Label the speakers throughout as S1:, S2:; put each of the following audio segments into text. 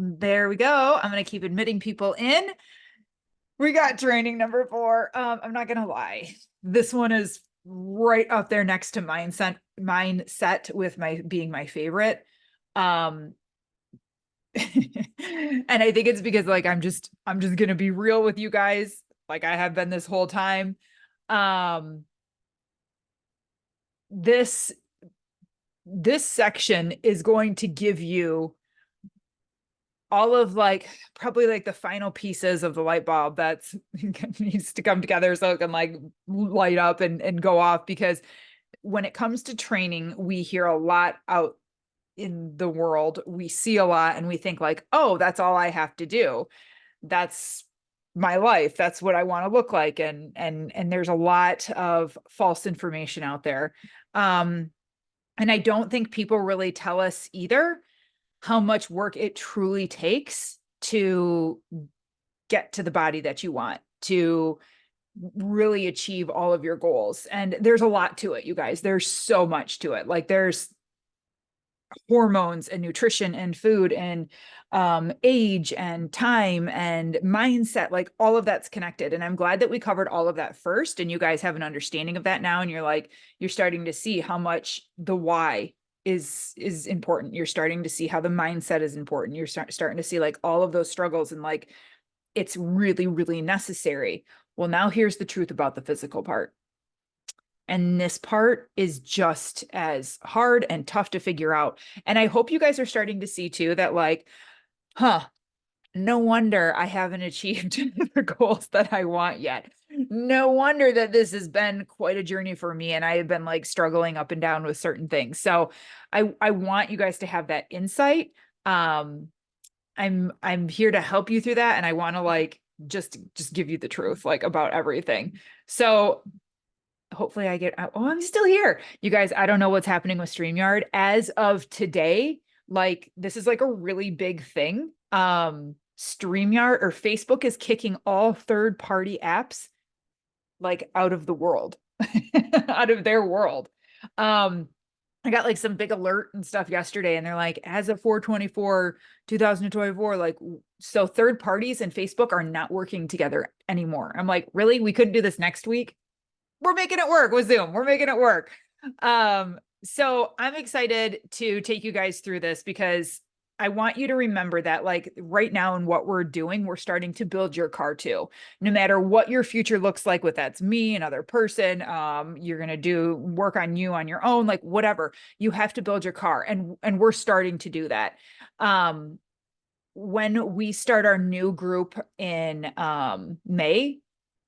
S1: There we go. I'm going to keep admitting people in. We got training number 4. I'm not going to lie. This one is right up there next to mindset with being my favorite. Um, and I think it's because like I'm just going to be real with you guys like I have been this whole time. Um, this this section is going to give you all of like probably like the final pieces of the light bulb that's needs to come together so it can like light up and go off, because when it comes to training, we hear a lot out in the world. We see a lot and we think like, oh, that's all I have to do. That's my life. That's what I want to look like. And there's a lot of false information out there. And I don't think people really tell us either how much work it truly takes to get to the body that you want, to really achieve all of your goals. And there's a lot to it, you guys. There's so much to it. Like there's hormones and nutrition and food and age and time and mindset, like all of that's connected. And I'm glad that we covered all of that first. And you guys have an understanding of that now. And you're starting to see how much the why is important. You're starting to see how the mindset is important. You're starting to see like all of those struggles and like it's really, really necessary. Well, now here's the truth about the physical part. And this part is just as hard and tough to figure out. And I hope you guys are starting to see too that like, no wonder I haven't achieved the goals that I want yet. No wonder that this has been quite a journey for me and I have been like struggling up and down with certain things. So I want you guys to have that insight. I'm here to help you through that, and I want to like just give you the truth like about everything. So hopefully I'm still here. You guys, I don't know what's happening with StreamYard. As of today, like this is like a really big thing. StreamYard or Facebook is kicking all third-party apps like out of the world, out of their world. I got like some big alert and stuff yesterday, and they're like, as of 4/24, 2024, like, so third parties and Facebook are not working together anymore. I'm like, really? We couldn't do this next week? We're making it work with Zoom. We're making it work. So I'm excited to take you guys through this because I want you to remember that like right now in what we're doing, we're starting to build your car too. No matter what your future looks like, with that's me, another person, you're going to do work on you on your own, like whatever, you have to build your car. And we're starting to do that. When we start our new group in May,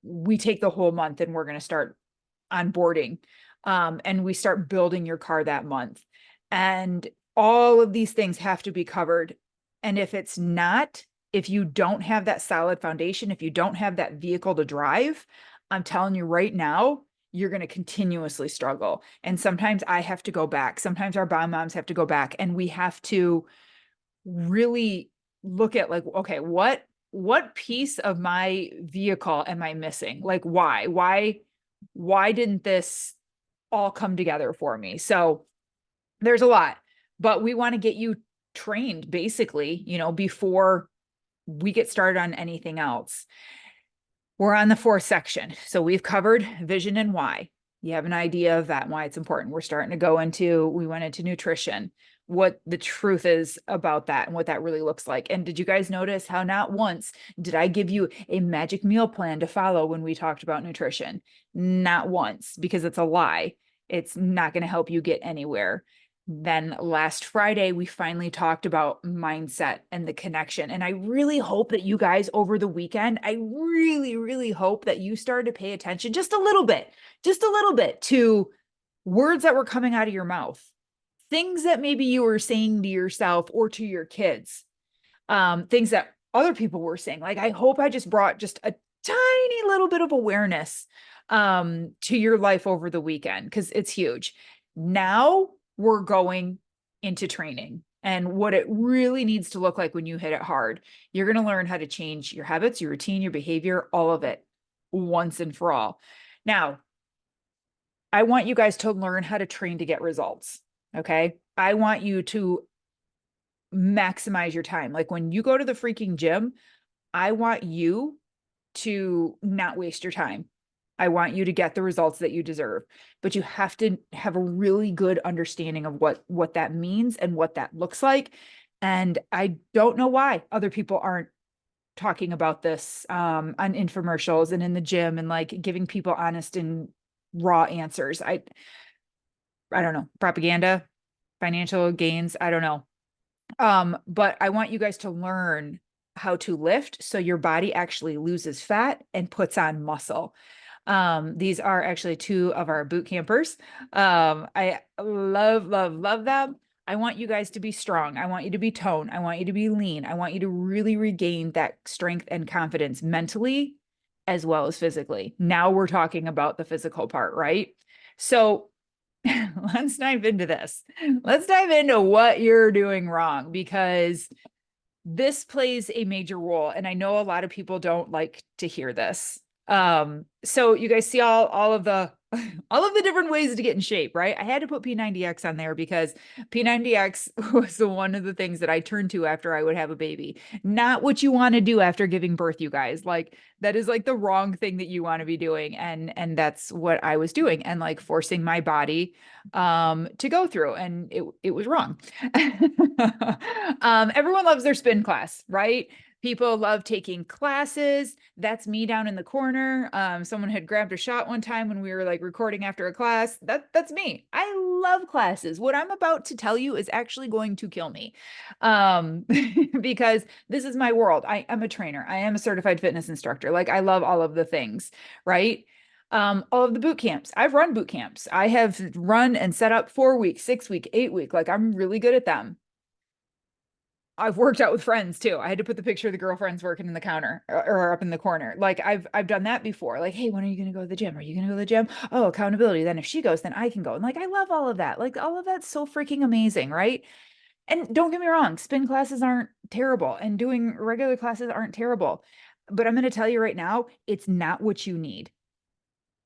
S1: we take the whole month and we're going to start onboarding. And we start building your car that month. And all of these things have to be covered. And if it's not, if you don't have that solid foundation, if you don't have that vehicle to drive, I'm telling you right now, you're going to continuously struggle. And sometimes I have to go back. Sometimes our bomb moms have to go back, and we have to really look at like, okay, what piece of my vehicle am I missing? Like, why didn't this all come together for me? So there's a lot, but we want to get you trained basically, before we get started on anything else. We're on the 4th section. So we've covered vision and why. You have an idea of that and why it's important. We went into nutrition, what the truth is about that and what that really looks like. And did you guys notice how not once did I give you a magic meal plan to follow when we talked about nutrition? Not once, because it's a lie. It's not going to help you get anywhere. Then last Friday, we finally talked about mindset and the connection. And I really hope that you guys over the weekend, I really, really hope that you started to pay attention just a little bit to words that were coming out of your mouth, things that maybe you were saying to yourself or to your kids, things that other people were saying. Like, I hope I just brought just a tiny little bit of awareness to your life over the weekend, because it's huge. Now we're going into training and what it really needs to look like when you hit it hard. You're going to learn how to change your habits, your routine, your behavior, all of it once and for all. Now, I want you guys to learn how to train to get results. Okay. I want you to maximize your time. Like when you go to the freaking gym, I want you to not waste your time. I want you to get the results that you deserve, but you have to have a really good understanding of what that means and what that looks like. And I don't know why other people aren't talking about this on infomercials and in the gym and like giving people honest and raw answers. I don't know, propaganda, financial gains, I don't know. But I want you guys to learn how to lift so your body actually loses fat and puts on muscle. These are actually two of our boot campers. I love, love, love them. I want you guys to be strong. I want you to be toned. I want you to be lean. I want you to really regain that strength and confidence mentally as well as physically. Now we're talking about the physical part, right? So let's dive into this. Let's dive into what you're doing wrong because this plays a major role. And I know a lot of people don't like to hear this. So you guys see all of the all of the different ways to get in shape, right? I had to put P90X on there because P90X was one of the things that I turned to after I would have a baby. Not what you want to do after giving birth, you guys. Like that is like the wrong thing that you want to be doing. And that's what I was doing and like forcing my body to go through. And it was wrong. Everyone loves their spin class, right? People love taking classes. That's me down in the corner. Someone had grabbed a shot one time when we were like recording after a class. That's me. I love classes. What I'm about to tell you is actually going to kill me. Because this is my world. I'm a trainer. I am a certified fitness instructor. Like I love all of the things, right? All of the boot camps. I've run boot camps. I have run and set up 4 week, 6 week, 8 week. Like I'm really good at them. I've worked out with friends too. I had to put the picture of the girlfriends working in the counter or up in the corner. Like I've done that before. Like, hey, when are you going to go to the gym? Are you going to go to the gym? Oh, accountability. Then if she goes, then I can go. And like I love all of that. Like all of that's so freaking amazing, right? And don't get me wrong, spin classes aren't terrible and doing regular classes aren't terrible. But I'm going to tell you right now, it's not what you need.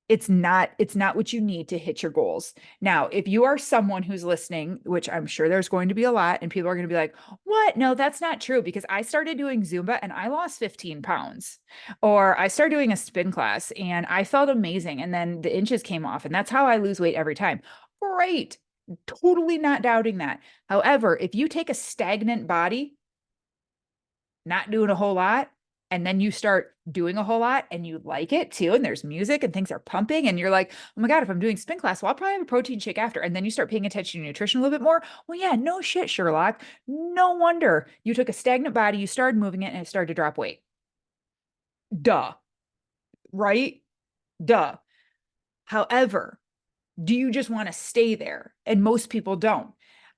S1: It's not what you need to hit your goals. Now, if you are someone who's listening, which I'm sure there's going to be a lot, and people are going to be like, what? No, that's not true because I started doing Zumba and I lost 15 pounds. Or I started doing a spin class and I felt amazing. And then the inches came off. And that's how I lose weight every time. Great. Totally not doubting that. However, if you take a stagnant body, not doing a whole lot, and then you start doing a whole lot and you like it too, and there's music and things are pumping, and you're like, oh my God, if I'm doing spin class, well, I'll probably have a protein shake after. And then you start paying attention to nutrition a little bit more. Well, yeah, no shit, Sherlock. No wonder you took a stagnant body, you started moving it, and it started to drop weight. Duh. Right? Duh. However, do you just want to stay there? And most people don't.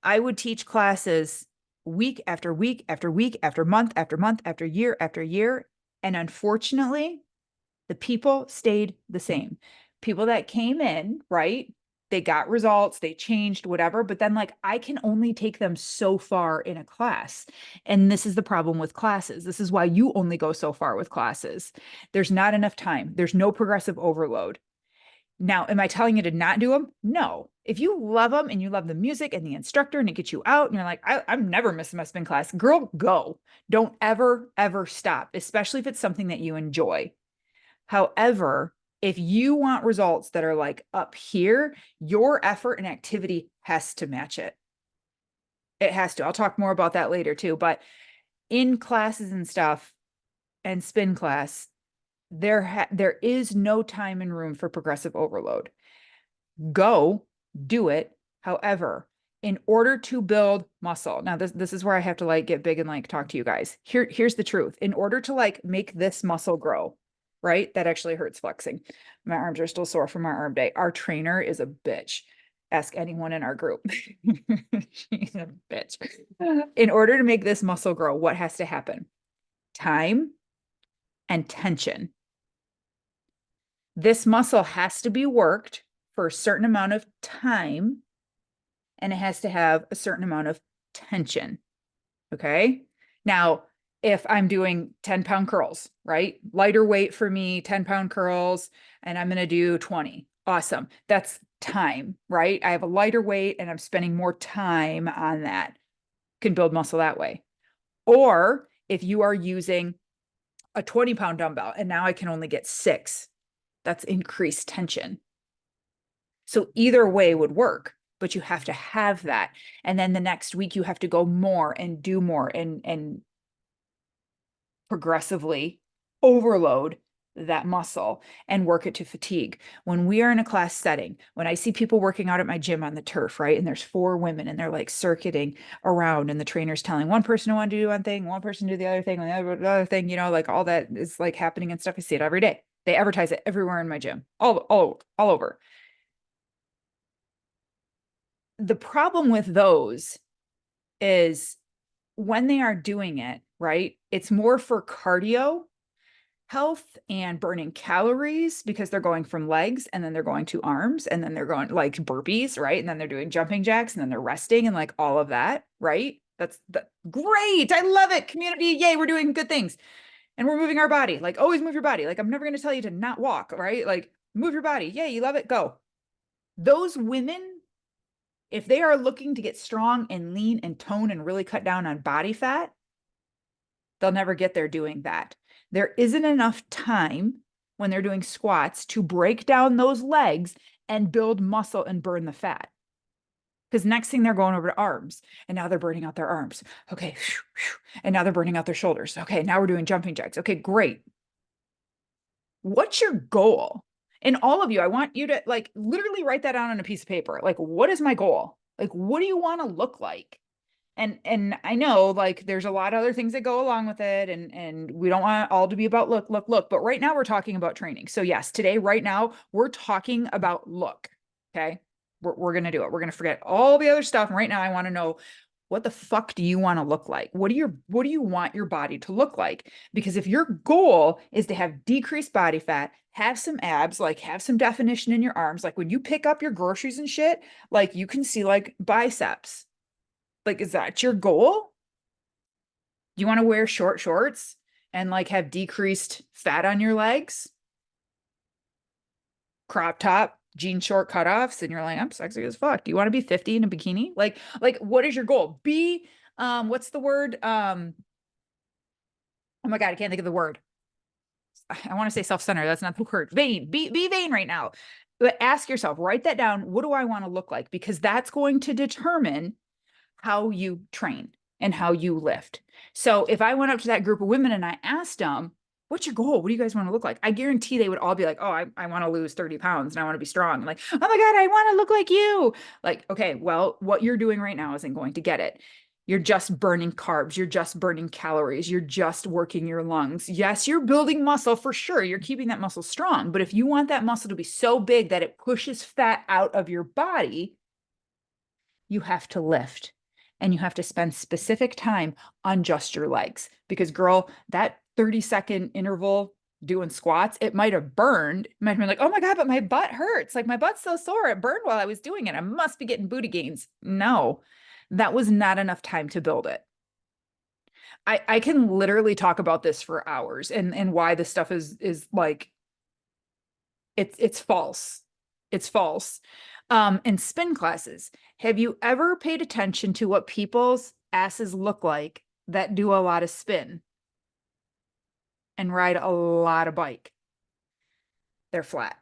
S1: I would teach classes week after week after week after month after year. And unfortunately, the people stayed the same. People that came in, right? They got results, they changed, whatever. But then, like, I can only take them so far in a class. And this is the problem with classes. This is why you only go so far with classes. There's not enough time, there's no progressive overload. Now, am I telling you to not do them? No. If you love them and you love the music and the instructor and it gets you out and you're like, I'm never missing my spin class, girl, go. Don't ever, ever stop, especially if it's something that you enjoy. However, if you want results that are like up here, your effort and activity has to match it. It has to. I'll talk more about that later too. But in classes and stuff and spin class, there is no time and room for progressive overload. Go do it. However, in order to build muscle, now this is where I have to like get big and like talk to you guys. Here's the truth. In order to like make this muscle grow, right? That actually hurts flexing. My arms are still sore from our arm day. Our trainer is a bitch. Ask anyone in our group. She's a bitch. In order to make this muscle grow, what has to happen? Time and tension. This muscle has to be worked for a certain amount of time, and it has to have a certain amount of tension. Okay. Now, if I'm doing 10-pound curls, right? Lighter weight for me, 10-pound curls, and I'm going to do 20. Awesome. That's time, right? I have a lighter weight and I'm spending more time on that. can build muscle that way. Or if you are using a 20-pound dumbbell and now I can only get 6, that's increased tension. So either way would work, but you have to have that. And then the next week you have to go more and do more and progressively overload that muscle and work it to fatigue. When we are in a class setting, when I see people working out at my gym on the turf, right? And there's 4 women and they're like circuiting around and the trainer's telling one person to want to do one thing, one person to do the other thing, and the other thing, like all that is like happening and stuff. I see it every day. They advertise it everywhere in my gym, all over. The problem with those is when they are doing it, right? It's more for cardio health and burning calories because they're going from legs and then they're going to arms and then they're going like burpees, right? And then they're doing jumping jacks and then they're resting and like all of that, right? That's great. I love it. Community. Yay. We're doing good things and we're moving our body. Like always move your body. Like I'm never going to tell you to not walk, right? Like move your body. Yay. You love it. Go. Those women, if they are looking to get strong and lean and tone and really cut down on body fat, they'll never get there doing that. There isn't enough time when they're doing squats to break down those legs and build muscle and burn the fat. Because next thing they're going over to arms and now they're burning out their arms. Okay. And now they're burning out their shoulders. Okay. Now we're doing jumping jacks. Okay, great. What's your goal? And all of you, I want you to like literally write that down on a piece of paper. Like, what is my goal? Like, what do you want to look like? And I know like there's a lot of other things that go along with it and we don't want it all to be about look, but right now we're talking about training. So yes, today, right now, we're talking about look. Okay. We're going to do it. We're going to forget all the other stuff. And right now I want to know, what the fuck do you want to look like? What do you want your body to look like? Because if your goal is to have decreased body fat, have some abs, like have some definition in your arms, like when you pick up your groceries and shit, like you can see like biceps. Like, is that your goal? You want to wear short shorts and like have decreased fat on your legs? Crop top, jean short cutoffs, and you're like, I'm sexy as fuck. Do you want to be 50 in a bikini? Like what is your goal? Be what's the word? Oh my God, I can't think of the word. I want to say self-centered. That's not the word. Vain. Be vain right now. But ask yourself, write that down. What do I want to look like? Because that's going to determine how you train and how you lift. So if I went up to that group of women and I asked them, what's your goal? What do you guys want to look like? I guarantee they would all be like, oh, I want to lose 30 pounds and I want to be strong. I'm like, oh my God, I want to look like you. Like, okay, well, what you're doing right now isn't going to get it. You're just burning carbs. You're just burning calories. You're just working your lungs. Yes, you're building muscle for sure. You're keeping that muscle strong. But if you want that muscle to be so big that it pushes fat out of your body, you have to lift and you have to spend specific time on just your legs. Because girl, that 30-second interval doing squats, it might have burned. It might have been like, oh my God, but my butt hurts. Like my butt's so sore. It burned while I was doing it. I must be getting booty gains. No, that was not enough time to build it. I can literally talk about this for hours and why this stuff is like it's false. It's false. And spin classes. Have you ever paid attention to what people's asses look like that do a lot of spin and ride a lot of bike? They're flat.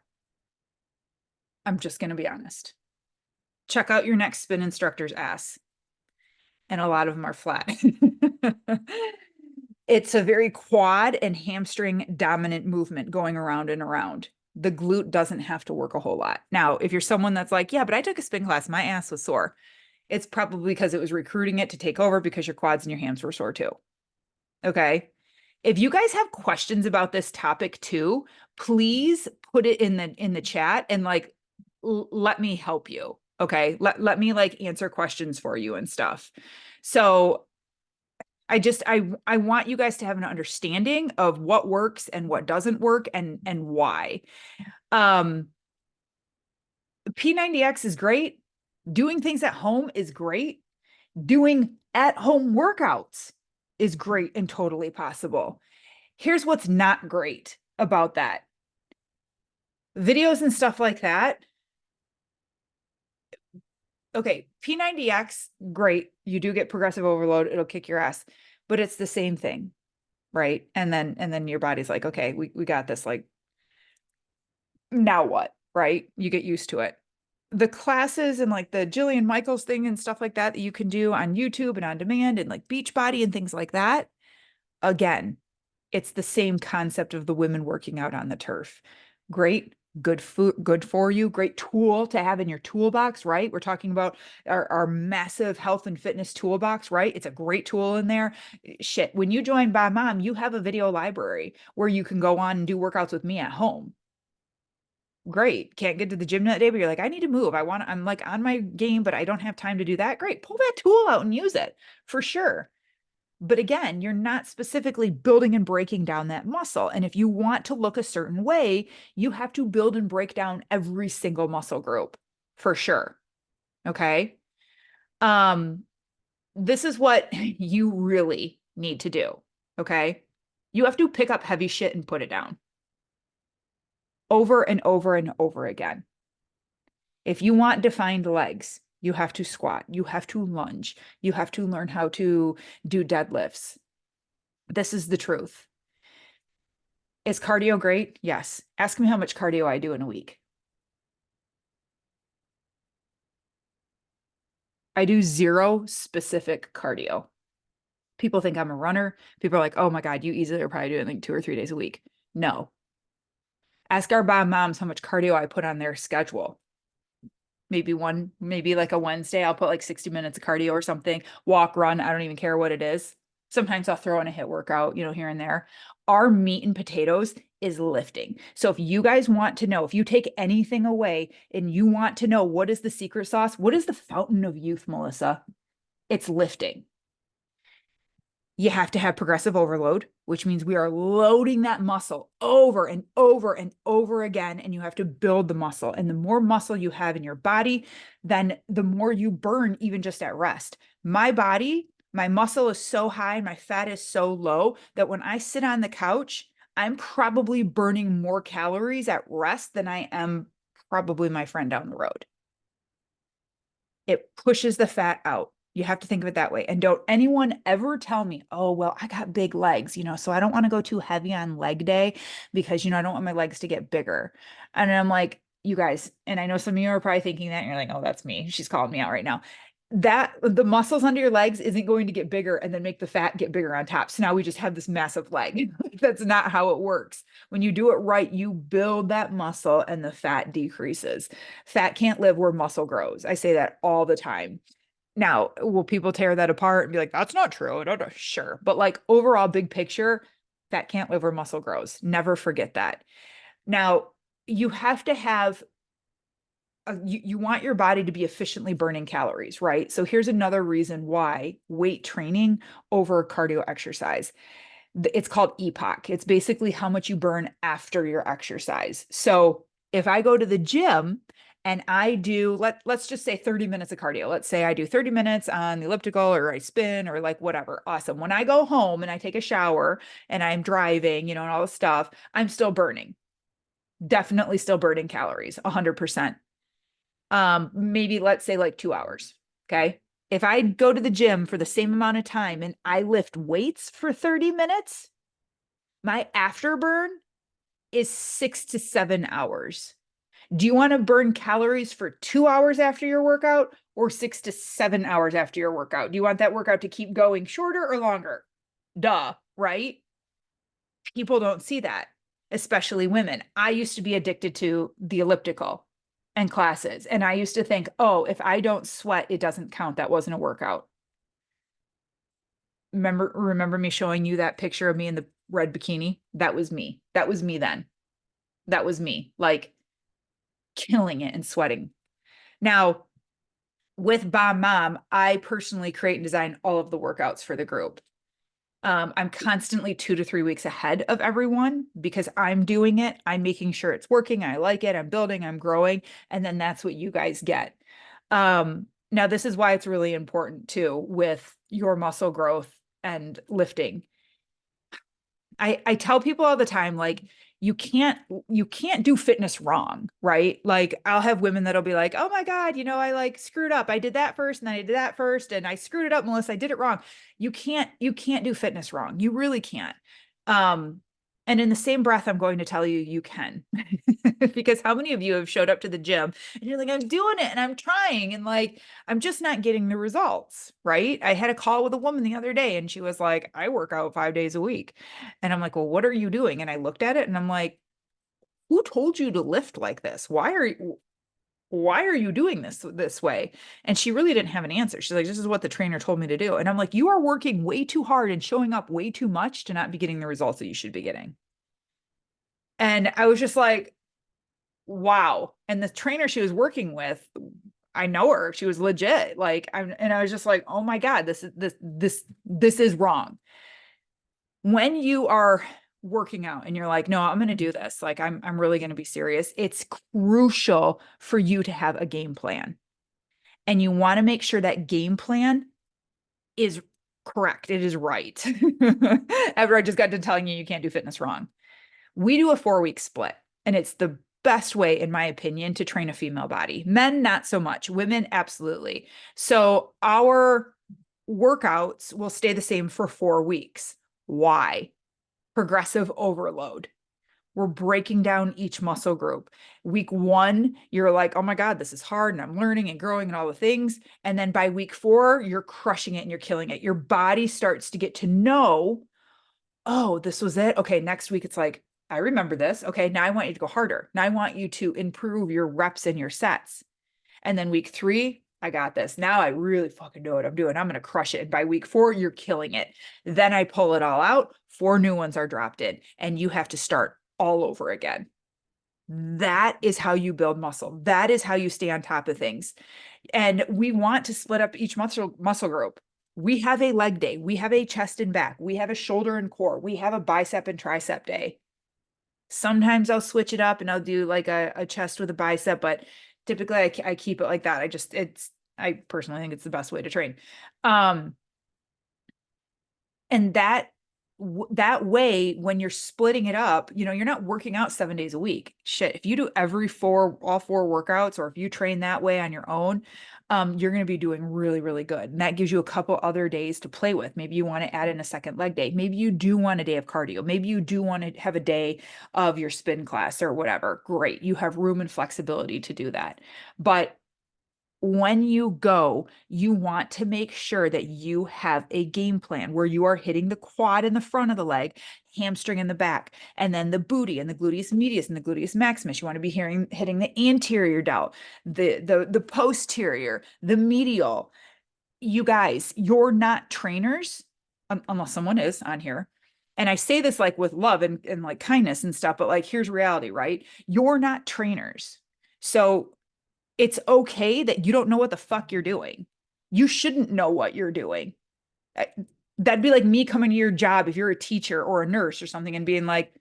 S1: I'm just going to be honest. Check out your next spin instructor's ass. And a lot of them are flat. It's a very quad and hamstring dominant movement going around and around. The glute doesn't have to work a whole lot. Now, if you're someone that's like, yeah, but I took a spin class, my ass was sore. It's probably because it was recruiting it to take over because your quads and your hams were sore too. Okay. If you guys have questions about this topic too, please put it in the chat and like let me help you. Okay. Let me like answer questions for you and stuff. So I want you guys to have an understanding of what works and what doesn't work and why. P90X is great. Doing things at home is great. Doing at home workouts is great and totally possible. Here's what's not great about that. Videos and stuff like that. okay, P90X, great. You do get progressive overload. It'll kick your ass, but it's the same thing, right? And then your body's like, okay, we got this. Like, now what? Right? You get used to it. The classes and like the Jillian Michaels thing and stuff like that that you can do on YouTube and on demand and like Beachbody and things like that. Again, it's the same concept of the women working out on the turf. Great, good food, good for you, great tool to have in your toolbox, right? We're talking about our massive health and fitness toolbox, right? It's a great tool in there. Shit, when you join By Mom, you have a video library where you can go on and do workouts with me at home. Great. Can't get to the gym that day, but you're like, I need to move. I'm like on my game, but I don't have time to do that. Great. Pull that tool out and use it for sure. But again, you're not specifically building and breaking down that muscle. And if you want to look a certain way, you have to build and break down every single muscle group for sure. Okay. Um, this is what you really need to do. Okay. You have to pick up heavy shit and put it down over and over and over again. If you want defined legs, you have to squat, you have to lunge, you have to learn how to do deadlifts. This is the truth. Is cardio great? Yes. Ask me how much cardio I do in a week. I do zero specific cardio. People think I'm a runner. People are like, oh my God, you easily are probably doing like 2 or 3 days a week. No. Ask our Bob moms how much cardio I put on their schedule. Maybe like a Wednesday, I'll put like 60 minutes of cardio or something, walk, run. I don't even care what it is. Sometimes I'll throw in a HIIT workout, here and there. Our meat and potatoes is lifting. So if you guys want to know, if you take anything away and you want to know what is the secret sauce, what is the fountain of youth, Melissa? It's lifting. You have to have progressive overload, which means we are loading that muscle over and over and over again. And you have to build the muscle. And the more muscle you have in your body, then the more you burn, even just at rest. My body, my muscle is so high, my fat is so low that when I sit on the couch, I'm probably burning more calories at rest than I am probably my friend down the road. It pushes the fat out. You have to think of it that way. And don't anyone ever tell me, oh, well, I got big legs, so I don't want to go too heavy on leg day because, I don't want my legs to get bigger. And I'm like, you guys, and I know some of you are probably thinking that and you're like, oh, that's me. She's calling me out right now. That the muscles under your legs isn't going to get bigger and then make the fat get bigger on top. So now we just have this massive leg. That's not how it works. When you do it right, you build that muscle and the fat decreases. Fat can't live where muscle grows. I say that all the time. Now, will people tear that apart and be like, that's not true? Sure. But like overall, big picture, fat can't live where muscle grows. Never forget that. Now, you have to have you want your body to be efficiently burning calories, right? So here's another reason why weight training over cardio exercise. It's called EPOC. It's basically how much you burn after your exercise. So if I go to the gym and I do, let's just say 30 minutes of cardio. Let's say I do 30 minutes on the elliptical or I spin or like whatever. Awesome. When I go home and I take a shower and I'm driving, and all this stuff, I'm still burning. Definitely still burning calories, 100%. Maybe let's say like 2 hours. Okay. If I go to the gym for the same amount of time and I lift weights for 30 minutes, my afterburn is 6 to 7 hours. Do you want to burn calories for 2 hours after your workout or 6 to 7 hours after your workout? Do you want that workout to keep going shorter or longer? Duh, right? People don't see that, especially women. I used to be addicted to the elliptical and classes. And I used to think, oh, if I don't sweat, it doesn't count. That wasn't a workout. Remember me showing you that picture of me in the red bikini? That was me. That was me then. That was me, like killing it and sweating. Now, with Bomb Mom, I personally create and design all of the workouts for the group. I'm constantly 2 to 3 weeks ahead of everyone because I'm doing it. I'm making sure it's working. I like it. I'm building, I'm growing. And then that's what you guys get. Now, this is why it's really important too with your muscle growth and lifting. I tell people all the time, like, you can't do fitness wrong, right? Like, I'll have women that'll be like, oh my God, I like screwed up. I did that first and I did that first and I screwed it up, Melissa. I did it wrong. You can't do fitness wrong. You really can't. Um, and in the same breath, I'm going to tell you, you can. Because how many of you have showed up to the gym and you're like, I'm doing it and I'm trying and like, I'm just not getting the results, right? I had a call with a woman the other day and she was like, I work out 5 days a week. And I'm like, well, what are you doing? And I looked at it and I'm like, who told you to lift like this? Why are you doing this way? And she really didn't have an answer. She's like, this is what the trainer told me to do. And I'm like, you are working way too hard and showing up way too much to not be getting the results that you should be getting. And I was just like, wow. And the trainer she was working with, I know her. She was legit. Like, and I was just like, oh my God, this is wrong. When you are working out and you're like, no, I'm going to do this. Like, I'm really going to be serious. It's crucial for you to have a game plan. And you want to make sure that game plan is correct. It is right. After I just got to telling you can't do fitness wrong. We do a 4-week split, and it's the best way, in my opinion, to train a female body. Men, not so much. Women, absolutely. So our workouts will stay the same for 4 weeks. Why? Progressive overload. We're breaking down each muscle group. Week 1, you're like, oh my God, this is hard and I'm learning and growing and all the things. And then by week 4, you're crushing it and you're killing it. Your body starts to get to know, oh, this was it. Okay, next week it's like, I remember this. Okay, now I want you to go harder. Now I want you to improve your reps and your sets. And then week 3, I got this. Now I really fucking know what I'm doing. I'm going to crush it. And by week 4, you're killing it. Then I pull it all out. 4 new ones are dropped in and you have to start all over again. That is how you build muscle. That is how you stay on top of things. And we want to split up each muscle group. We have a leg day. We have a chest and back. We have a shoulder and core. We have a bicep and tricep day. Sometimes I'll switch it up and I'll do like a chest with a bicep, but typically I keep it like that. I personally think it's the best way to train. And that way, when you're splitting it up, you're not working out 7 days a week. Shit, if you do all 4 workouts, or if you train that way on your own, you're going to be doing really, really good. And that gives you a couple other days to play with. Maybe you want to add in a second leg day. Maybe you do want a day of cardio. Maybe you do want to have a day of your spin class or whatever. Great. You have room and flexibility to do that. But when you go, you want to make sure that you have a game plan where you are hitting the quad in the front of the leg, hamstring in the back, and then the booty and the gluteus medius and the gluteus maximus. You want to be hitting the anterior delt, the posterior, the medial. You guys, you're not trainers, unless someone is on here. And I say this like with love and like kindness and stuff, but like, here's reality, right? You're not trainers. So it's okay that you don't know what the fuck you're doing. You shouldn't know what you're doing. That'd be like me coming to your job if you're a teacher or a nurse or something and being like,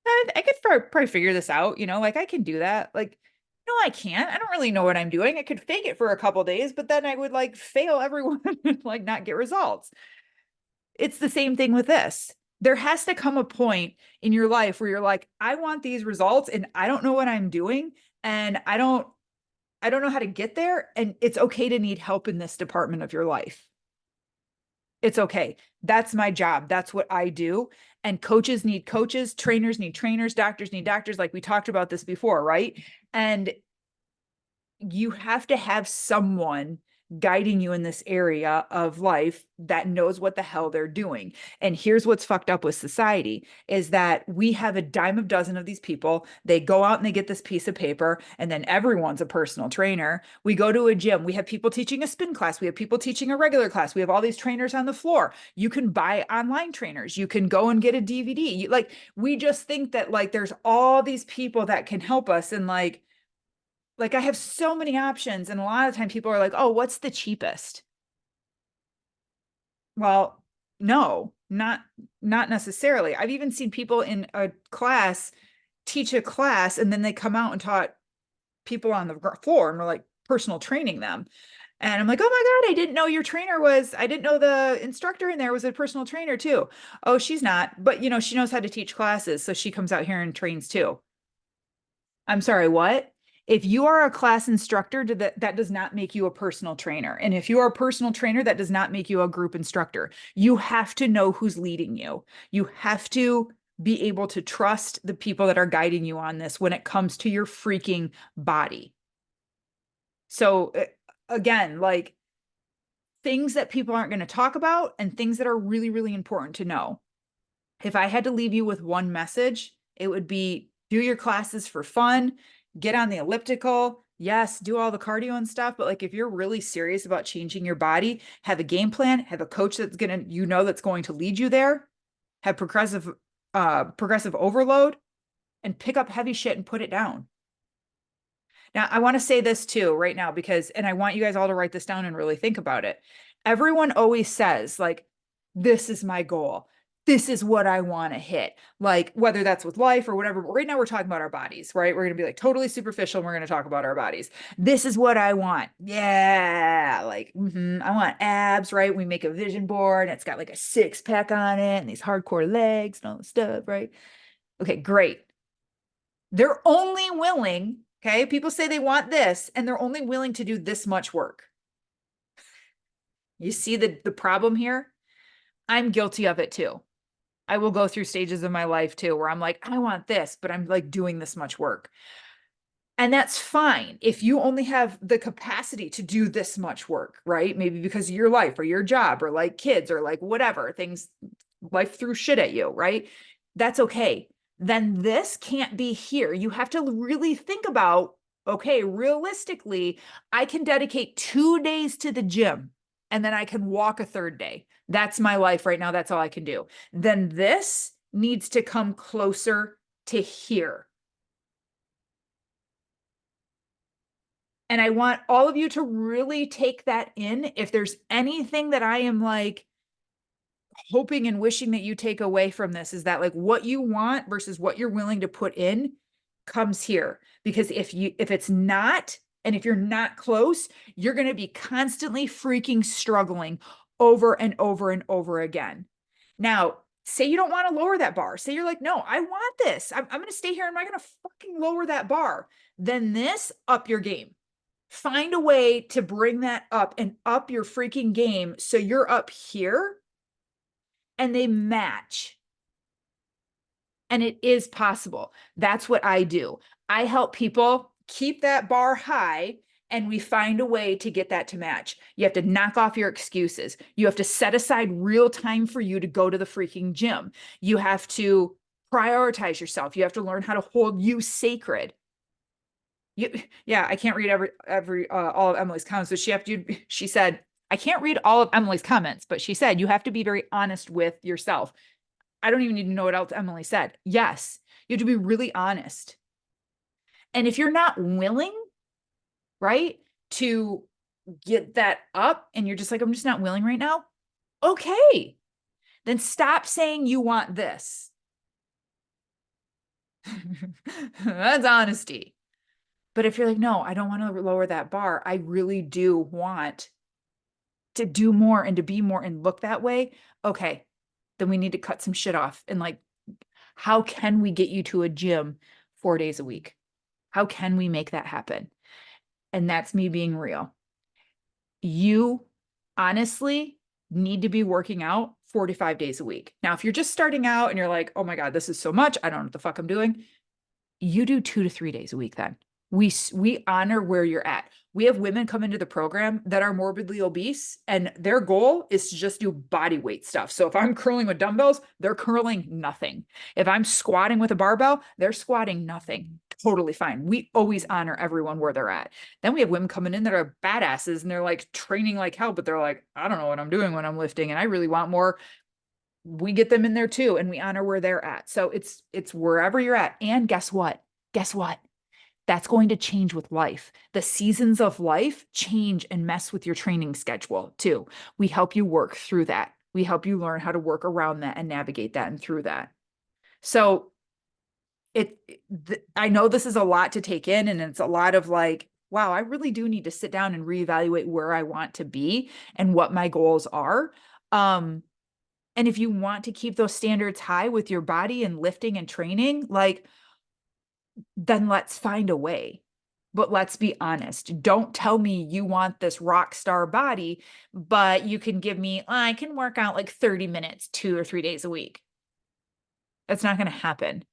S1: I could probably figure this out, like I can do that. Like, no, I can't. I don't really know what I'm doing. I could fake it for a couple days, but then I would like fail everyone and like not get results. It's the same thing with this. There has to come a point in your life where you're like, I want these results and I don't know what I'm doing. And I don't know how to get there. And it's okay to need help in this department of your life. It's okay. That's my job. That's what I do. And coaches need coaches, trainers need trainers, doctors need doctors. Like we talked about this before, right? And you have to have someone guiding you in this area of life that knows what the hell they're doing. And here's what's fucked up with society is that we have a dime a dozen of these people. They go out and they get this piece of paper and then everyone's a personal trainer. We go to a gym. We have people teaching a spin class. We have people teaching a regular class. We have all these trainers on the floor. You can buy online trainers. You can go and get a DVD. We just think that like there's all these people that can help us and like I have so many options. And a lot of the time people are like, oh, what's the cheapest? Well, no, not necessarily. I've even seen people in a class teach a class and then they come out and taught people on the floor and we're like personal training them. And I'm like, oh my God, I didn't know the instructor in there was a personal trainer too. Oh, she's not, but she knows how to teach classes. So she comes out here and trains too. I'm sorry, what? If you are a class instructor, that does not make you a personal trainer. And if you are a personal trainer, that does not make you a group instructor. You have to know who's leading you. You have to be able to trust the people that are guiding you on this when it comes to your freaking body. So again, like things that people aren't going to talk about and things that are really, really important to know. If I had to leave you with one message, it would be do your classes for fun, get on the elliptical. Yes, do all the cardio and stuff, but like if you're really serious about changing your body, have a game plan, have a coach that's that's going to lead you there, have progressive overload and pick up heavy shit and put it down. Now, I want to say this too right now and I want you guys all to write this down and really think about it. Everyone always says, like, this is my goal. This is what I want to hit. Like, whether that's with life or whatever. But right now, we're talking about our bodies, right? We're going to be like totally superficial and we're going to talk about our bodies. This is what I want. Yeah. Like, I want abs, right? We make a vision board and it's got like a 6-pack on it and these hardcore legs and all this stuff, right? Okay, great. They're only willing, okay? People say they want this, and they're only willing to do this much work. You see the problem here? I'm guilty of it too. I will go through stages of my life too where I'm like, I want this, but I'm like doing this much work. And that's fine if you only have the capacity to do this much work, right? Maybe because of your life or your job or like kids or like whatever things, life threw shit at you, right? That's okay. Then this can't be here. You have to really think about, okay, realistically, I can dedicate 2 days to the gym and then I can walk a third day. That's my life right now. That's all I can do. Then this needs to come closer to here. And I want all of you to really take that in. If there's anything that I am like hoping and wishing that you take away from this is that like what you want versus what you're willing to put in comes here. Because if it's not, and if you're not close, you're going to be constantly freaking struggling over and over and over again. Now, say you don't want to lower that bar. Say you're like, no, I want this. I'm going to stay here. I'm not going to fucking lower that bar. Then this, up your game. Find a way to bring that up and up your freaking game so you're up here and they match. And it is possible. That's what I do. I help people keep that bar high and we find a way to get that to match. You have to knock off your excuses. You have to set aside real time for you to go to the freaking gym. You have to prioritize yourself. You have to learn how to hold you sacred. Yeah, I can't read every all of Emily's comments. So she said, I can't read all of Emily's comments, but she said you have to be very honest with yourself. I don't even need to know what else Emily said. Yes, you have to be really honest. And if you're not willing, right, to get that up and you're just like, I'm just not willing right now. Okay. Then stop saying you want this. That's honesty. But if you're like, no, I don't want to lower that bar. I really do want to do more and to be more and look that way. Okay. Then we need to cut some shit off. And like, how can we get you to a gym 4 days a week? How can we make that happen? And that's me being real. You honestly need to be working out 45 days a week. Now, if you're just starting out and you're like, oh my God, this is so much, I don't know what the fuck I'm doing. You do 2 to 3 days a week then. We honor where you're at. We have women come into the program that are morbidly obese and their goal is to just do body weight stuff. So if I'm curling with dumbbells, they're curling nothing. If I'm squatting with a barbell, they're squatting nothing. Totally fine. We always honor everyone where they're at. Then we have women coming in that are badasses and they're like training like hell, but they're like, I don't know what I'm doing when I'm lifting and I really want more. We get them in there too and we honor where they're at. So it's wherever you're at. And guess what? Guess what? That's going to change with life. The seasons of life change and mess with your training schedule too. We help you work through that. We help you learn how to work around that and navigate that and through that. So I know this is a lot to take in and it's a lot of like wow, I really do need to sit down and reevaluate where I want to be and what my goals are. And if you want to keep those standards high with your body and lifting and training, like, then let's find a way. But let's be honest. Don't tell me you want this rock star body, but you can give me, I can work out like 30 minutes, 2 or 3 days a week. That's not going to happen.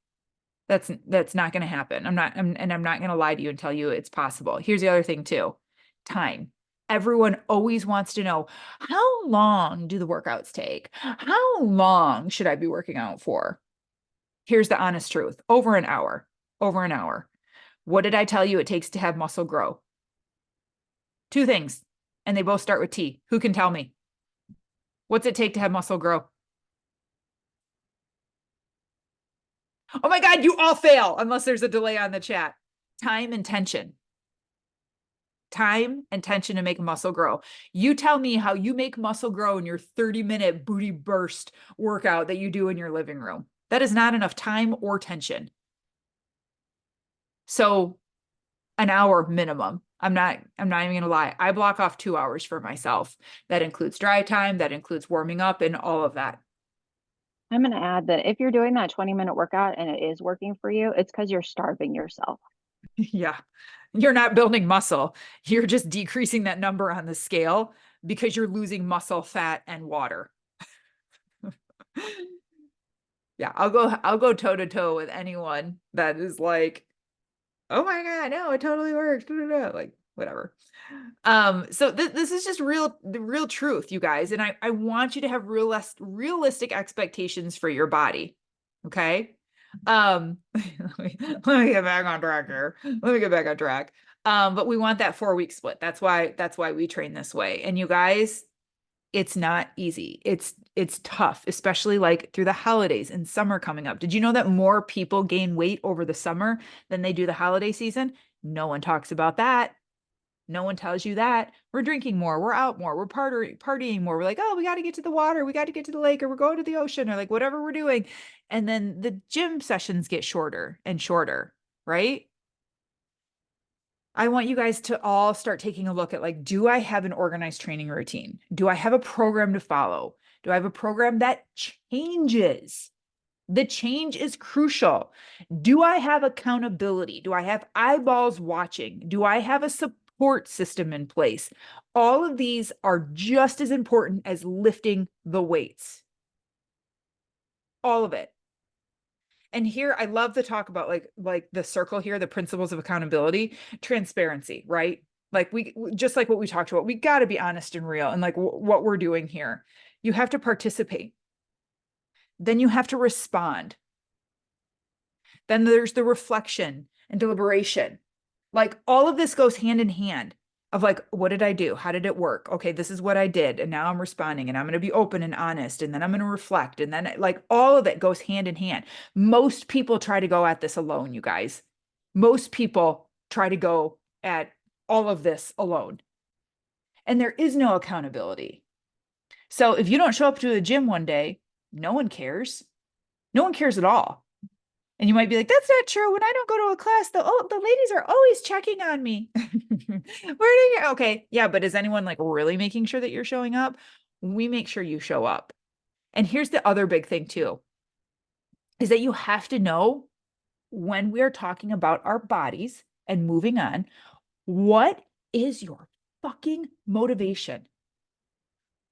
S1: That's not going to happen. And I'm not going to lie to you and tell you it's possible. Here's the other thing too. Time. Everyone always wants to know, how long do the workouts take? How long should I be working out for? Here's the honest truth. Over an hour. Over an hour. What did I tell you it takes to have muscle grow? 2 things. And they both start with T. Who can tell me? What's it take to have muscle grow? Oh my God, you all fail unless there's a delay on the chat. Time and tension. Time and tension to make muscle grow. You tell me how you make muscle grow in your 30-minute booty burst workout that you do in your living room. That is not enough time or tension. So an hour minimum. I'm not even gonna lie. I block off 2 hours for myself. That includes dry time, that includes warming up and all of that.
S2: I'm going to add that if you're doing that 20-minute workout and it is working for you, it's because you're starving yourself.
S1: Yeah. You're not building muscle. You're just decreasing that number on the scale because you're losing muscle, fat, and water. Yeah, I'll go toe to toe with anyone that is like, oh my God, no, it totally works. Like, whatever. So this is just the real truth, you guys. And I want you to have realistic expectations for your body. Okay. Let me get back on track here. Let me get back on track. But we want that 4-week split. That's why we train this way. And you guys, it's not easy. It's tough, especially like through the holidays and summer coming up. Did you know that more people gain weight over the summer than they do the holiday season? No one talks about that. No one tells you that. We're drinking more, we're out more, we're partying more. We're like, oh, we got to get to the water, we got to get to the lake, or we're going to the ocean, or like whatever we're doing. And then the gym sessions get shorter and shorter, right? I want you guys to all start taking a look at, like, do I have an organized training routine? Do I have a program to follow? Do I have a program that changes? The change is crucial. Do I have accountability? Do I have eyeballs watching? Do I have a support system in place? All of these are just as important as lifting the weights. All of it. And here I love to talk about like the circle here, the principles of accountability, transparency, right? Like we just like what we talked about, we got to be honest and real and like what we're doing here. You have to participate. Then you have to respond. Then there's the reflection and deliberation. Like all of this goes hand in hand of like, what did I do? How did it work? Okay, this is what I did. And now I'm responding and I'm going to be open and honest. And then I'm going to reflect. And then like all of it goes hand in hand. Most people try to go at this alone, you guys. Most people try to go at all of this alone. And there is no accountability. So if you don't show up to the gym one day, no one cares. No one cares at all. And you might be like, that's not true. When I don't go to a class, the ladies are always checking on me. Okay. Yeah. But is anyone like really making sure that you're showing up? We make sure you show up. And here's the other big thing too, is that you have to know when we are talking about our bodies and moving on, what is your fucking motivation?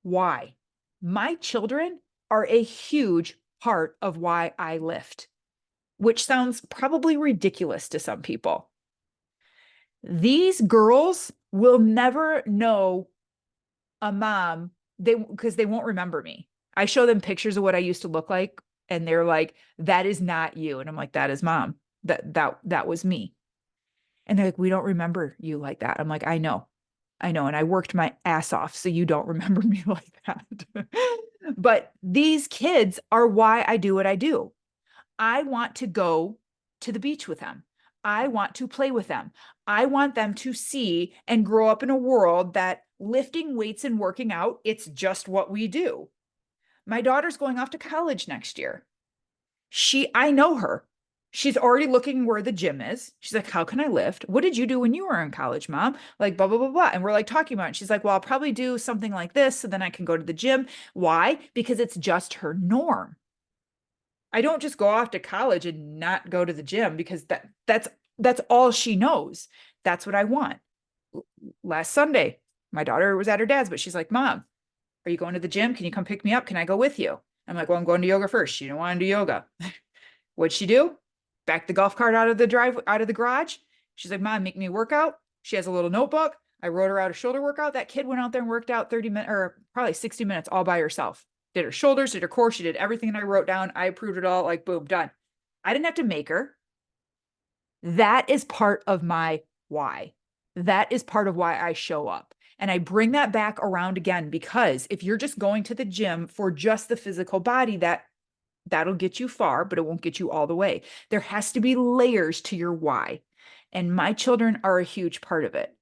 S1: Why? My children are a huge part of why I lift, which sounds probably ridiculous to some people. These girls will never know a mom because they won't remember me. I show them pictures of what I used to look like and they're like, that is not you. And I'm like, that is mom. That was me. And they're like, we don't remember you like that. I'm like, I know. And I worked my ass off so you don't remember me like that. But these kids are why I do what I do. I want to go to the beach with them. I want to play with them. I want them to see and grow up in a world that lifting weights and working out, it's just what we do. My daughter's going off to college next year. I know her. She's already looking where the gym is. She's like, how can I lift? What did you do when you were in college, mom? Like, blah, blah, blah, blah. And we're like talking about it. She's like, well, I'll probably do something like this so then I can go to the gym. Why? Because it's just her norm. I don't just go off to college and not go to the gym because that's all she knows. That's what I want. Last Sunday, my daughter was at her dad's, but she's like, Mom, are you going to the gym? Can you come pick me up? Can I go with you? I'm like, well, I'm going to yoga first. She didn't want to do yoga. What'd she do? Back the golf cart out of the garage. She's like, Mom, make me a workout. She has a little notebook. I wrote her out a shoulder workout. That kid went out there and worked out 30 minutes or probably 60 minutes all by herself. Did her shoulders, did her core. She did everything that I wrote down. I approved it all, like, boom, done. I didn't have to make her. That is part of my why. That is part of why I show up. And I bring that back around again, because if you're just going to the gym for just the physical body, that'll get you far, but it won't get you all the way. There has to be layers to your why. And my children are a huge part of it.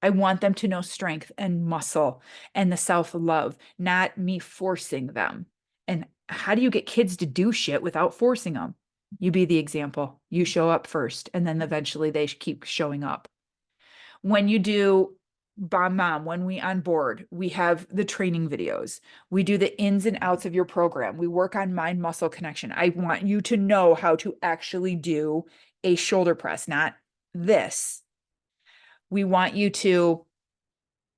S1: I want them to know strength and muscle and the self-love, not me forcing them. And how do you get kids to do shit without forcing them? You be the example. You show up first, and then eventually they keep showing up. When you do Bomb Mom, when we onboard, we have the training videos. We do the ins and outs of your program. We work on mind muscle connection. I want you to know how to actually do a shoulder press, not this. We want you to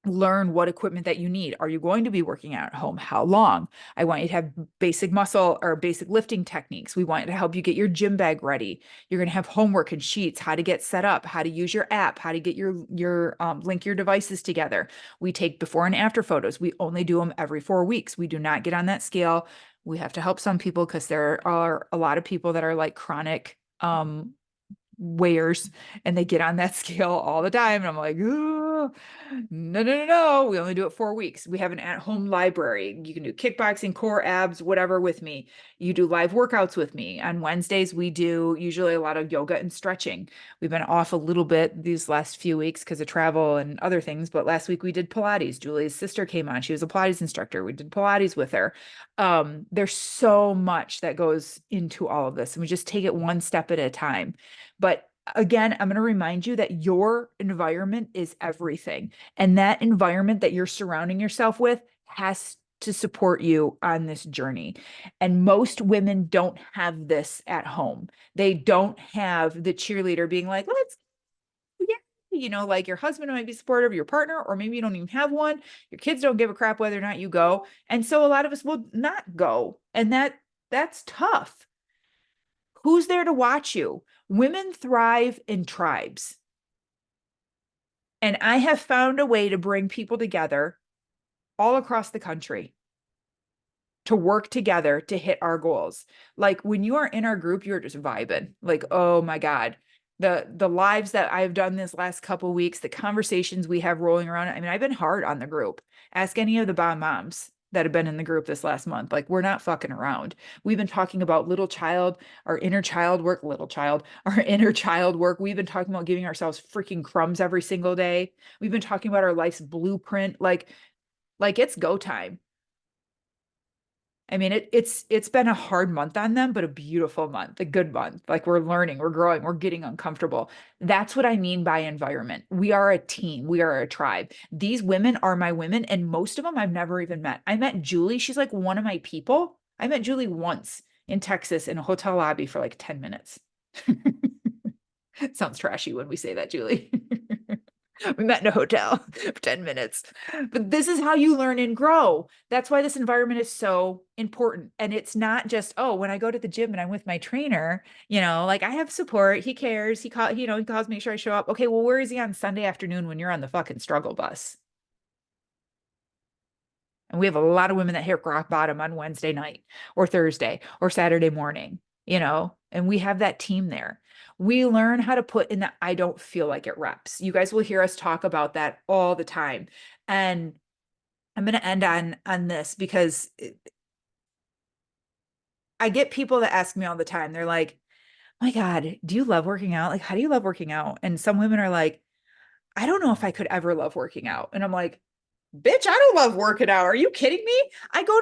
S1: learn what equipment that you need. Are you going to be working out at home? How long? I want you to have basic muscle or basic lifting techniques. We want to help you get your gym bag ready. You're going to have homework and sheets, how to get set up, how to use your app, how to get your link your devices together. We take before and after photos. We only do them every 4 weeks. We do not get on that scale. We have to help some people because there are a lot of people that are like chronic weighers, and they get on that scale all the time. And I'm like, oh, no, no, no, no. We only do it 4 weeks. We have an at-home library. You can do kickboxing, core, abs, whatever with me. You do live workouts with me. On Wednesdays, we do usually a lot of yoga and stretching. We've been off a little bit these last few weeks because of travel and other things. But last week we did Pilates. Julie's sister came on. She was a Pilates instructor. We did Pilates with her. There's so much that goes into all of this, and we just take it one step at a time. But again, I'm going to remind you that your environment is everything. And that environment that you're surrounding yourself with has to support you on this journey. And most women don't have this at home. They don't have the cheerleader being like, let's, yeah, like your husband might be supportive, your partner, or maybe you don't even have one. Your kids don't give a crap whether or not you go. And so a lot of us will not go. And that's tough. Who's there to watch you? Women thrive in tribes. And I have found a way to bring people together all across the country to work together to hit our goals. Like when you are in our group, you're just vibing. Like, oh my God. The lives that I've done this last couple of weeks, the conversations we have rolling around. I mean, I've been hard on the group. Ask any of the bomb moms that have been in the group this last month. Like, we're not fucking around. We've been talking about our inner child work. We've been talking about giving ourselves freaking crumbs every single day. We've been talking about our life's blueprint. Like it's go time. I mean, it's been a hard month on them, but a beautiful month, a good month. Like, we're learning, we're growing, we're getting uncomfortable. That's what I mean by environment. We are a team. We are a tribe. These women are my women, and most of them I've never even met. I met Julie. She's like one of my people. I met Julie once in Texas in a hotel lobby for like 10 minutes. Sounds trashy when we say that, Julie. We met in a hotel for 10 minutes. But this is how you learn and grow. That's why this environment is so important. And it's not just, oh, when I go to the gym and I'm with my trainer, like I have support. He cares. He calls me, make sure I show up. Okay, well, where is he on Sunday afternoon when you're on the fucking struggle bus? And we have a lot of women that hit rock bottom on Wednesday night or Thursday or Saturday morning, and we have that team there. We learn how to put in the I don't feel like it reps. You guys will hear us talk about that all the time. And I'm going to end on this because I get people that ask me all the time. They're like, "My God, do you love working out? Like, how do you love working out?" And some women are like, "I don't know if I could ever love working out." And I'm like, bitch, I don't love working out. Are you kidding me? I go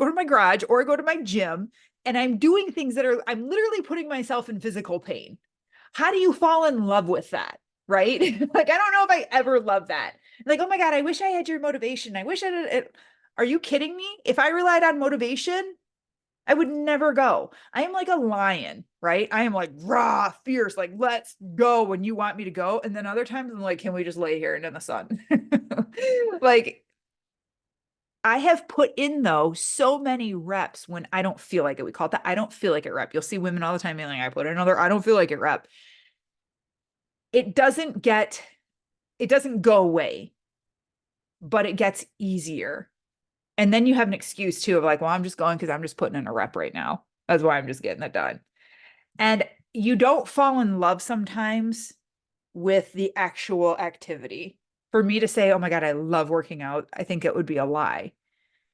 S1: to my garage or I go to my gym and I'm doing things that I'm literally putting myself in physical pain. How do you fall in love with that? Right? Like, I don't know if I ever love that. Like, oh my God, I wish I had your motivation. I wish I did it. Are you kidding me? If I relied on motivation, I would never go. I am like a lion, right? I am like raw, fierce, like, let's go when you want me to go. And then other times I'm like, can we just lay here and in the sun? Like, I have put in though so many reps when I don't feel like it. We call it that I don't feel like it rep. You'll see women all the time being like, I put in another, I don't feel like it rep. It doesn't go away, but it gets easier. And then you have an excuse too of like, well, I'm just going because I'm just putting in a rep right now. That's why I'm just getting it done. And you don't fall in love sometimes with the actual activity. For me to say, oh my God, I love working out, I think it would be a lie.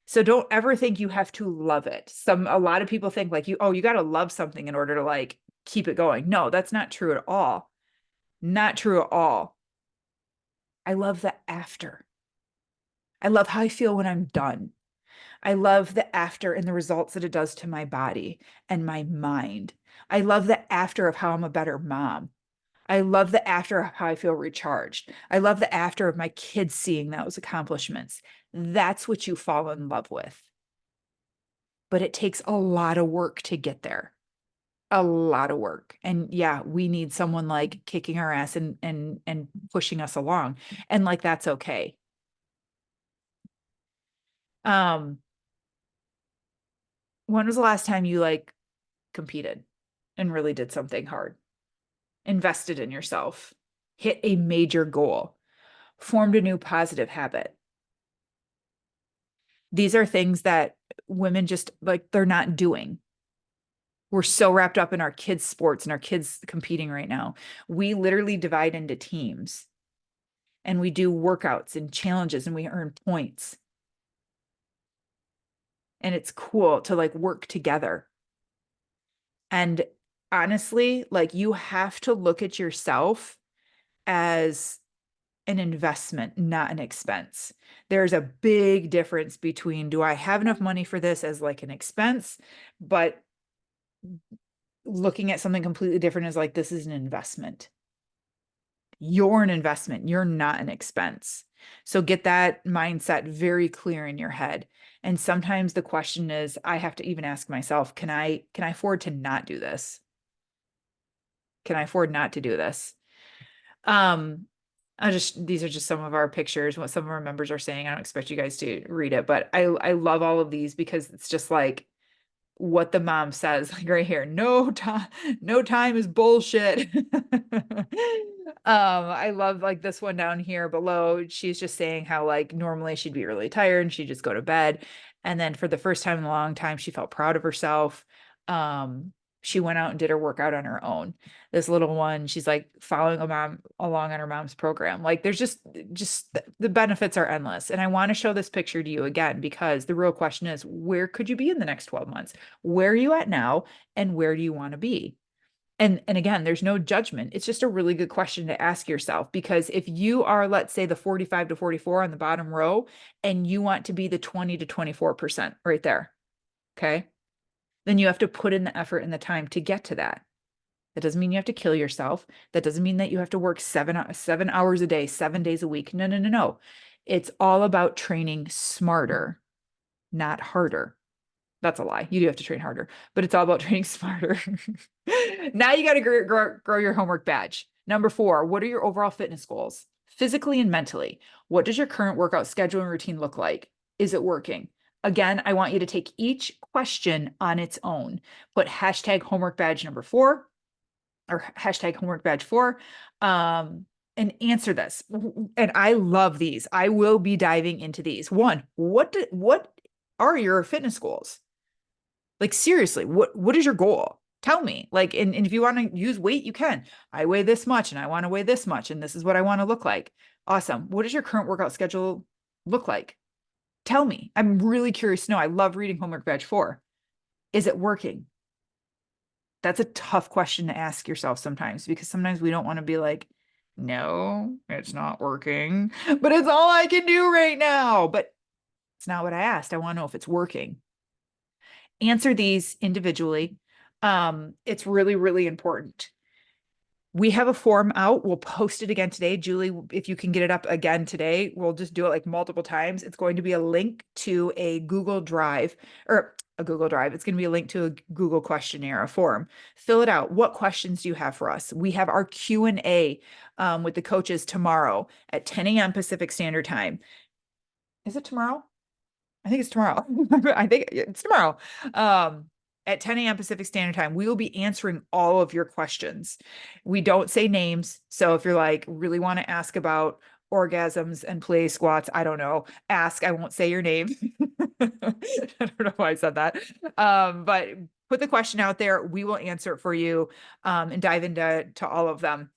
S1: So don't ever think you have to love it. A lot of people think like you got to love something in order to like keep it going. No, that's not true at all. Not true at all. I love the after. I love how I feel when I'm done. I love the after and the results that it does to my body and my mind. I love the after of how I'm a better mom. I love the after of how I feel recharged. I love the after of my kids seeing those accomplishments. That's what you fall in love with. But it takes a lot of work to get there. A lot of work. And yeah, we need someone like kicking our ass and pushing us along. And like that's okay. Um, when was the last time you like competed and really did something hard? Invested in yourself, hit a major goal, formed a new positive habit. These are things that women just like, they're not doing. We're so wrapped up in our kids' sports and our kids competing right now. We literally divide into teams and we do workouts and challenges and we earn points. And it's cool to like work together. And honestly, like you have to look at yourself as an investment, not an expense. There's a big difference between do I have enough money for this as like an expense, but looking at something completely different is like this is an investment. You're an investment, you're not an expense. So get that mindset very clear in your head. And sometimes the question is, I have to even ask myself, can I afford to not do this? Can I afford not to do this? Um, these are just some of our pictures, what some of our members are saying. I don't expect you guys to read it, but I love all of these because it's just like what the mom says, like right here, no time is bullshit. I love like this one down here below. She's just saying how like normally she'd be really tired and she'd just go to bed. And then for the first time in a long time, she felt proud of herself. She went out and did her workout on her own. This little one, she's like following a mom along on her mom's program. Like there's just the benefits are endless. And I want to show this picture to you again, because the real question is, where could you be in the next 12 months? Where are you at now? And where do you want to be? And again, there's no judgment. It's just a really good question to ask yourself, because if you are, let's say, the 45 to 44 on the bottom row, and you want to be the 20 to 24% right there, okay? Then you have to put in the effort and the time to get to that. That doesn't mean you have to kill yourself. That doesn't mean that you have to work 7 hours a day, 7 days a week. No, no, no, no. It's all about training smarter, not harder. That's a lie. You do have to train harder, but it's all about training smarter. Now you got to grow your homework badge. Number 4, what are your overall fitness goals? Physically and mentally. What does your current workout schedule and routine look like? Is it working? Again, I want you to take each question on its own. Put hashtag homework badge number 4 or hashtag homework badge 4, and answer this. And I love these. I will be diving into these. 1, what are your fitness goals? Like seriously, what is your goal? Tell me. Like, and if you want to use weight, you can. I weigh this much and I want to weigh this much, and this is what I want to look like. Awesome. What does your current workout schedule look like? Tell me. I'm really curious to know. I love reading homework badge 4. Is it working? That's a tough question to ask yourself sometimes, because sometimes we don't want to be like, no, it's not working, but it's all I can do right now. But it's not what I asked. I want to know if it's working. answer these individually. It's really, really important. We have a form out. We'll post it again today. Julie, if you can get it up again today, we'll just do it like multiple times. It's going to be a link to a Google Drive or a Google Drive. It's going to be a link to a Google questionnaire, a form. Fill it out. What questions do you have for us? We have our Q&A with the coaches tomorrow at 10 a.m. Pacific Standard Time. Is it tomorrow? I think it's tomorrow. I think it's tomorrow. At 10 a.m. Pacific Standard Time, we will be answering all of your questions. We don't say names. So if you're like, really want to ask about orgasms and play squats, I don't know, ask. I won't say your name. I don't know why I said that. But put the question out there. We will answer it for you and dive into all of them.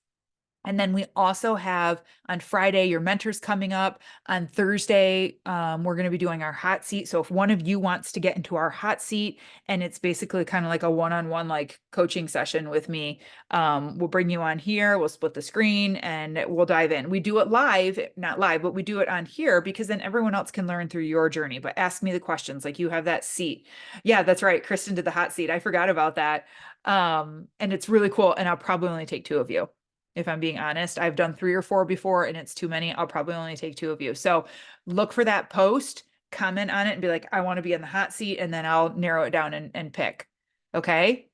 S1: And then we also have on Friday, your mentor's coming up. On Thursday, we're going to be doing our hot seat. So if one of you wants to get into our hot seat, and it's basically kind of like a one-on-one like coaching session with me, we'll bring you on here, we'll split the screen and we'll dive in. We do it live, not live, but we do it on here because then everyone else can learn through your journey. But ask me the questions, like you have that seat. Yeah, that's right. Kristen did the hot seat. I forgot about that. And it's really cool. And I'll probably only take two of you. If I'm being honest, I've done 3 or 4 before and it's too many. I'll probably only take 2 of you. So look for that post, comment on it and be like, I want to be in the hot seat. And then I'll narrow it down and pick. Okay.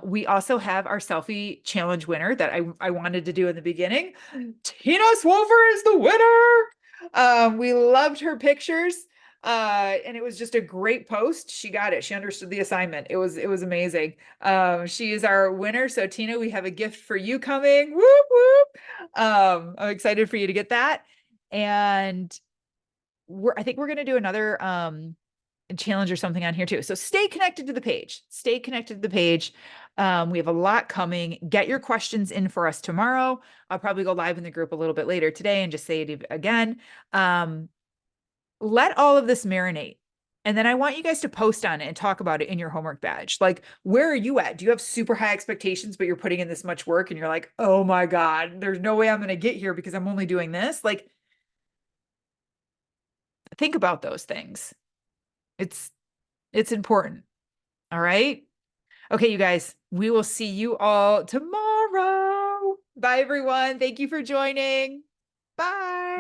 S1: We also have our selfie challenge winner that I wanted to do in the beginning. Tina Swover is the winner. We loved her pictures. And it was just a great post. She got it. She understood the assignment. It was amazing. She is our winner. So Tina, we have a gift for you coming. Whoop, whoop. I'm excited for you to get that. And I think we're going to do another, challenge or something on here too. So stay connected to the page. Stay connected to the page. We have a lot coming. Get your questions in for us tomorrow. I'll probably go live in the group a little bit later today and just say it again. Let all of this marinate. And then I want you guys to post on it and talk about it in your homework badge. Like, where are you at? Do you have super high expectations, but you're putting in this much work and you're like, oh my God, there's no way I'm going to get here because I'm only doing this? Like, think about those things. It's important. All right. Okay, you guys, we will see you all tomorrow. Bye, everyone. Thank you for joining. Bye.